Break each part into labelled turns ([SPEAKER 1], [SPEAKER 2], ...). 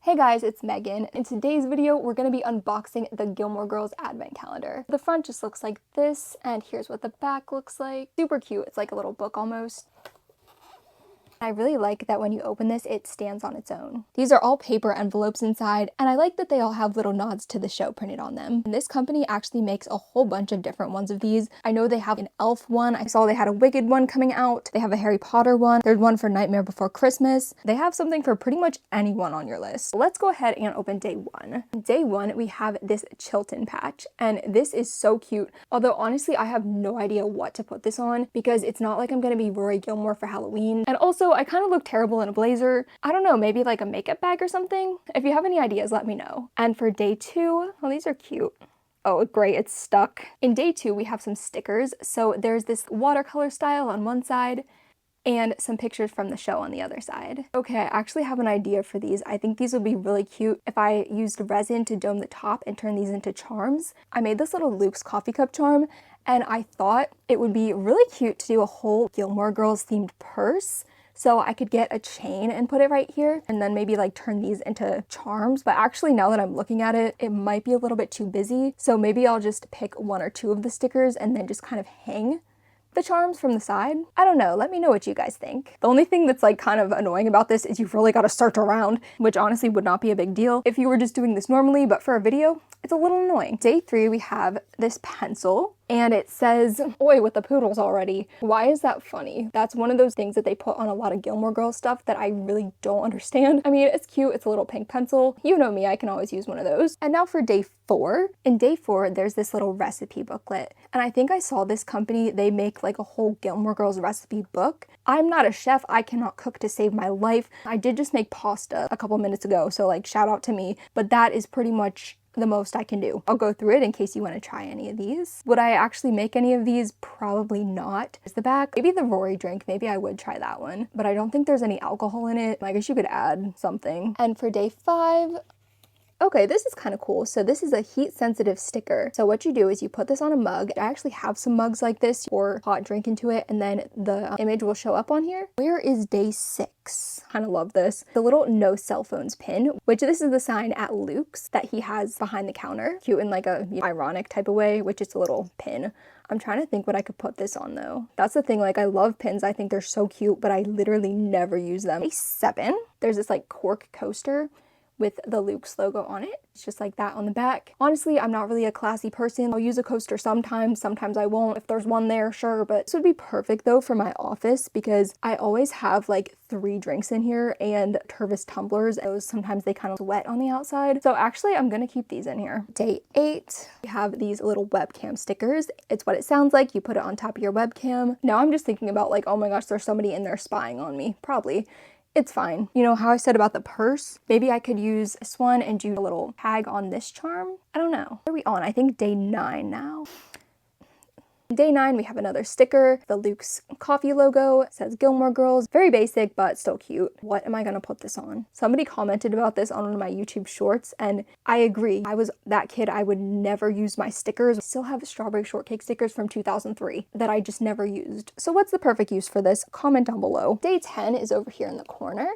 [SPEAKER 1] Hey guys, it's Megan. In today's video, we're going to be unboxing the Gilmore Girls advent calendar. The front just looks like this, and here's what the back looks like. Super cute. It's like a little book almost. I really like that when you open this, it stands on its own. These are all paper envelopes inside, and I like that they all have little nods to the show printed on them. And this company actually makes a whole bunch of different ones of these. I know they have an Elf one. I saw they had a Wicked one coming out. They have a Harry Potter one. There's one for Nightmare Before Christmas. They have something for pretty much anyone on your list. Let's go ahead and open day one. Day one, we have this Chilton patch, and this is so cute. Although honestly, I have no idea what to put this on because it's not like I'm gonna be Rory Gilmore for Halloween. And also, I kind of look terrible in a blazer. I don't know, maybe like a makeup bag or something? If you have any ideas, let me know. And for day two, well, these are cute. Oh, great, it's stuck. In day two, we have some stickers. So there's this watercolor style on one side and some pictures from the show on the other side. Okay, I actually have an idea for these. I think these would be really cute if I used resin to dome the top and turn these into charms. I made this little Luke's coffee cup charm, and I thought it would be really cute to do a whole Gilmore Girls themed purse. So I could get a chain and put it right here and then maybe like turn these into charms. But actually now that I'm looking at it, it might be a little bit too busy. So maybe I'll just pick one or two of the stickers and then just kind of hang the charms from the side. I don't know, let me know what you guys think. The only thing that's like kind of annoying about this is you've really got to search around, which honestly would not be a big deal if you were just doing this normally, but for a video, it's a little annoying. Day three, we have this pencil and it says, "Oi with the poodles already." Why is that funny? That's one of those things that they put on a lot of Gilmore Girls stuff that I really don't understand. I mean, it's cute, it's a little pink pencil. You know me, I can always use one of those. And now for day four. In day four, there's this little recipe booklet. And I think I saw this company, they make like a whole Gilmore Girls recipe book. I'm not a chef, I cannot cook to save my life. I did just make pasta a couple minutes ago, so like shout out to me. But that is pretty much the most I can do. I'll go through it in case you want to try any of these. Would I actually make any of these? Probably not. Here's the back. Maybe the Rory drink, maybe I would try that one, but I don't think there's any alcohol in it. I guess you could add something. And for day five, okay, this is kind of cool. So this is a heat sensitive sticker. So what you do is you put this on a mug. I actually have some mugs like this, or hot drink into it, and then the image will show up on here. Where is day six? Kind of love this. The little no cell phones pin, which this is the sign at Luke's that he has behind the counter. Cute in like a ironic type of way, which is a little pin. I'm trying to think what I could put this on though. That's the thing, like I love pins. I think they're so cute, but I literally never use them. Day seven, there's this like cork coaster with the Luke's logo on it. It's just like that on the back. Honestly, I'm not really a classy person. I'll use a coaster sometimes I won't. If there's one there, sure, but this would be perfect though for my office because I always have like 3 drinks in here and Tervis tumblers. Those sometimes they kind of wet on the outside. So actually I'm gonna keep these in here. Day 8, we have these little webcam stickers. It's what it sounds like. You put it on top of your webcam. Now I'm just thinking about like, oh my gosh, there's somebody in there spying on me. Probably. It's fine. You know how I said about the purse? Maybe I could use this one and do a little tag on this charm. I don't know. Where are we on? I think day 9 now. Day 9, we have another sticker. The Luke's coffee logo. It says Gilmore Girls. Very basic, but still cute. What am I gonna put this on? Somebody commented about this on one of my YouTube shorts, and I agree. I was that kid, I would never use my stickers. I still have strawberry shortcake stickers from 2003 that I just never used. So what's the perfect use for this? Comment down below. Day 10 is over here in the corner.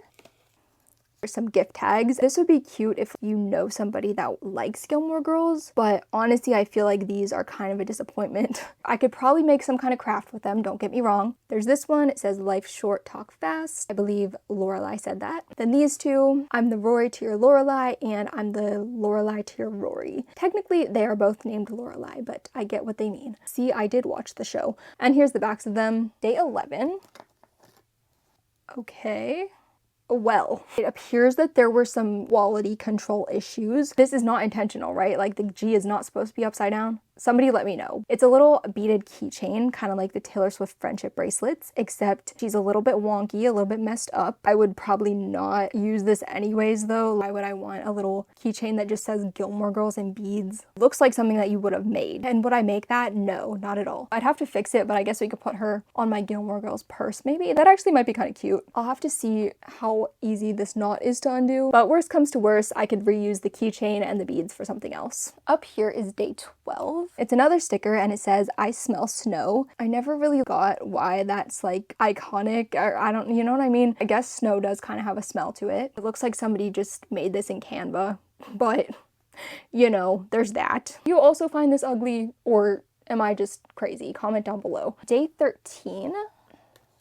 [SPEAKER 1] There's some gift tags. This would be cute if you know somebody that likes Gilmore Girls, but honestly, I feel like these are kind of a disappointment. I could probably make some kind of craft with them, don't get me wrong. There's this one, it says life short, talk fast. I believe Lorelai said that. Then these two, I'm the Rory to your Lorelai, and I'm the Lorelai to your Rory. Technically, they are both named Lorelai, but I get what they mean. See, I did watch the show. And here's the backs of them. Day 11. Okay. Well, it appears that there were some quality control issues. This is not intentional, right? Like the G is not supposed to be upside down. Somebody let me know. It's a little beaded keychain, kind of like the Taylor Swift friendship bracelets, except she's a little bit wonky, a little bit messed up. I would probably not use this anyways though. Why would I want a little keychain that just says Gilmore Girls and beads? Looks like something that you would have made. And would I make that? No, not at all. I'd have to fix it, but I guess we could put her on my Gilmore Girls purse maybe. That actually might be kind of cute. I'll have to see how easy this knot is to undo, but worst comes to worst, I could reuse the keychain and the beads for something else. Up here is day 12. It's another sticker and it says, I smell snow. I never really got why that's like iconic, or I don't, you know what I mean? I guess snow does kind of have a smell to it. It looks like somebody just made this in Canva, but you know, there's that. You also find this ugly, or am I just crazy? Comment down below. Day 13.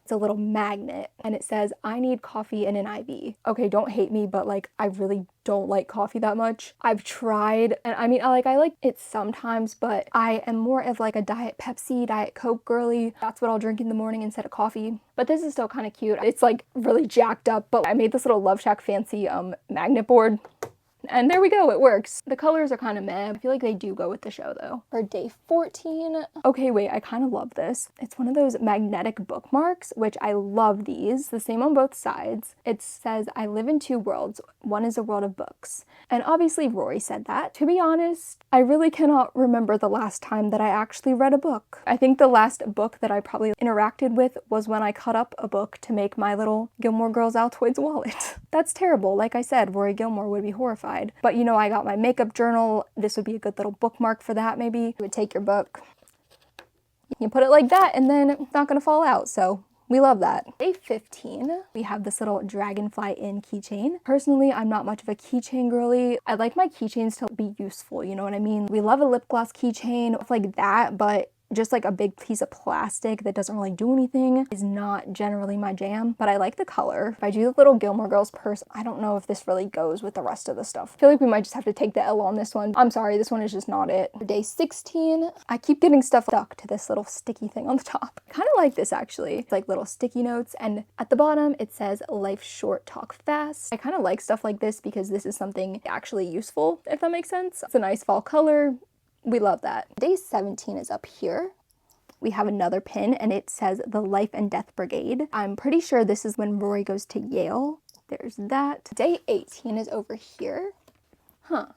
[SPEAKER 1] It's a little magnet and it says, I need coffee and an IV. Okay, don't hate me, but like I really don't like coffee that much. I've tried, and I mean, I like it sometimes, but I am more of like a Diet Pepsi, Diet Coke girly. That's what I'll drink in the morning instead of coffee. But this is still kind of cute. It's like really jacked up, but I made this little Love Shack fancy magnet board. And there we go, it works. The colors are kind of meh. I feel like they do go with the show though. For day 14, okay, wait, I kind of love this. It's one of those magnetic bookmarks, which I love these. The same on both sides. It says, I live in two worlds. One is a world of books. And obviously Rory said that. To be honest, I really cannot remember the last time that I actually read a book. I think the last book that I probably interacted with was when I cut up a book to make my little Gilmore Girls Altoids wallet. That's terrible. Like I said, Rory Gilmore would be horrified. But you know, I got my makeup journal. This would be a good little bookmark for that maybe. You would take your book, you put it like that, and then it's not gonna fall out, so we love that. Day 15, we have this little dragonfly in keychain. Personally, I'm not much of a keychain girly. I like my keychains to be useful, you know what I mean? We love a lip gloss keychain, like that, but just like a big piece of plastic that doesn't really do anything is not generally my jam, but I like the color. If I do the little Gilmore Girls purse, I don't know if this really goes with the rest of the stuff. I feel like we might just have to take the L on this one. I'm sorry, this one is just not it. For day 16, I keep getting stuff stuck to this little sticky thing on the top. I kind of like this actually. It's like little sticky notes, and at the bottom it says, life short, talk fast. I kind of like stuff like this because this is something actually useful, if that makes sense. It's a nice fall color. We love that. Day 17 is up here. We have another pin and it says the Life and Death Brigade. I'm pretty sure this is when Rory goes to Yale. There's that. Day 18 is over here.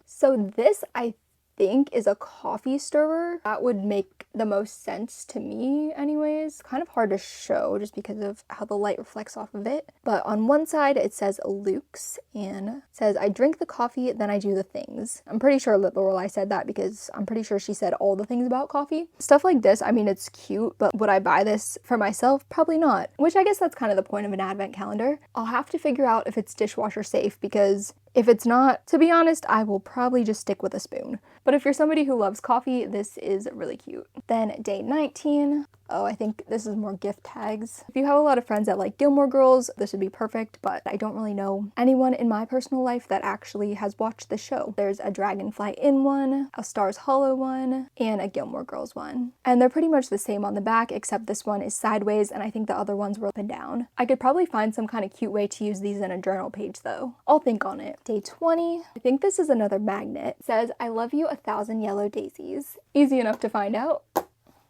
[SPEAKER 1] So this, I think, is a coffee stirrer. That would make the most sense to me anyways. Kind of hard to show just because of how the light reflects off of it. But on one side it says Luke's and it says, I drink the coffee, then I do the things. I'm pretty sure that Lorelai said that because I'm pretty sure she said all the things about coffee. Stuff like this, I mean, it's cute, but would I buy this for myself? Probably not. Which I guess that's kind of the point of an advent calendar. I'll have to figure out if it's dishwasher safe, because if it's not, to be honest, I will probably just stick with a spoon. But if you're somebody who loves coffee, this is really cute. Then day 19. Oh, I think this is more gift tags. If you have a lot of friends that like Gilmore Girls, this would be perfect, but I don't really know anyone in my personal life that actually has watched the show. There's a Dragonfly in one, a Stars Hollow one, and a Gilmore Girls one. And they're pretty much the same on the back, except this one is sideways, and I think the other ones were up and down. I could probably find some kind of cute way to use these in a journal page though. I'll think on it. Day 20, I think this is another magnet. It says, I love you 1,000 yellow daisies. Easy enough to find out.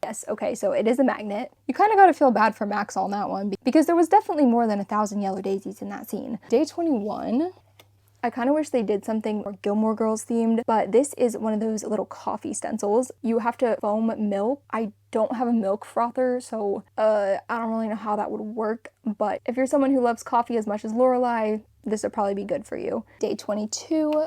[SPEAKER 1] Yes, okay, so it is a magnet. You kind of got to feel bad for Max on that one because there was definitely more than 1,000 yellow daisies in that scene. Day 21, I kind of wish they did something more Gilmore Girls themed, but this is one of those little coffee stencils. You have to foam milk. I don't have a milk frother, so I don't really know how that would work, but if you're someone who loves coffee as much as Lorelai, this would probably be good for you. Day 22,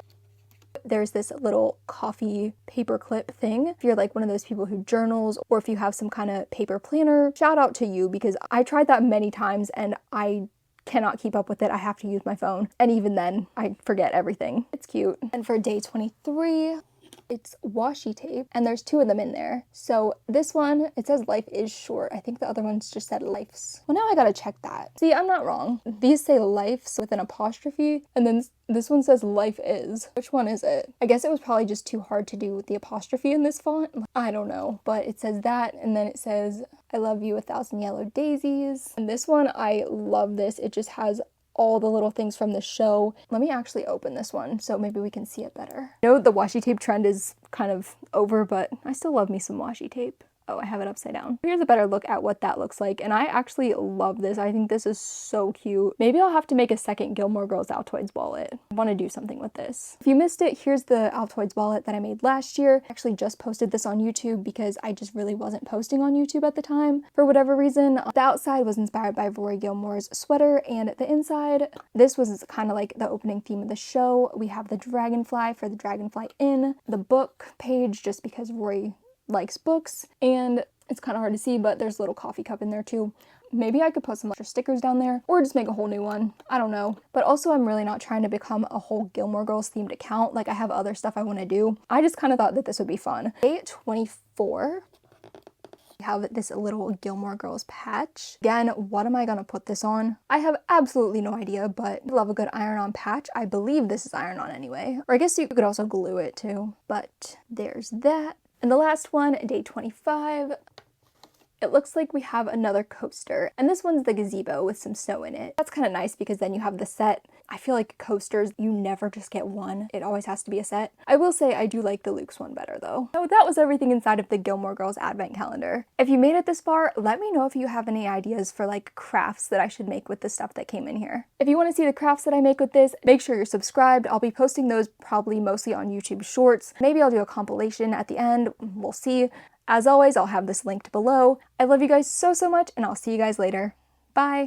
[SPEAKER 1] there's this little coffee paper clip thing. If you're like one of those people who journals, or if you have some kind of paper planner, shout out to you, because I tried that many times and I cannot keep up with it. I have to use my phone, and even then I forget everything. It's cute. And for day 23, it's washi tape, and there's 2 of them in there. So this one, it says life is short. I think the other ones just said life's. Well, now I gotta check that. See, I'm not wrong. These say life's with an apostrophe, and then this one says life is. Which one is it? I guess it was probably just too hard to do with the apostrophe in this font. I don't know, but it says that, and then it says, I love you 1,000 yellow daisies. And this one, I love this. It just has all the little things from the show. Let me actually open this one so maybe we can see it better. I know the washi tape trend is kind of over, but I still love me some washi tape. Oh, I have it upside down. Here's a better look at what that looks like, and I actually love this. I think this is so cute. Maybe I'll have to make a second Gilmore Girls Altoids wallet. I want to do something with this. If you missed it, here's the Altoids wallet that I made last year. I actually just posted this on YouTube because I just really wasn't posting on YouTube at the time for whatever reason. The outside was inspired by Rory Gilmore's sweater, and the inside, this was kind of like the opening theme of the show. We have the dragonfly for the Dragonfly Inn, the book page just because Rory likes books, and it's kind of hard to see, but there's a little coffee cup in there too. Maybe I could put some extra stickers down there or just make a whole new one. I don't know. But also I'm really not trying to become a whole Gilmore Girls themed account. Like I have other stuff I want to do. I just kind of thought that this would be fun. Day 24. We have this little Gilmore Girls patch. Again, what am I going to put this on? I have absolutely no idea, but I love a good iron-on patch. I believe this is iron-on anyway. Or I guess you could also glue it too. But there's that. And the last one, day 25. It looks like we have another coaster, and this one's the gazebo with some snow in it. That's kind of nice because then you have the set. I feel like coasters, you never just get one. It always has to be a set. I will say I do like the Luke's one better though. So that was everything inside of the Gilmore Girls advent calendar. If you made it this far, let me know if you have any ideas for like crafts that I should make with the stuff that came in here. If you want to see the crafts that I make with this, make sure you're subscribed. I'll be posting those probably mostly on YouTube Shorts. Maybe I'll do a compilation at the end. We'll see. As always, I'll have this linked below. I love you guys so much, and I'll see you guys later. Bye!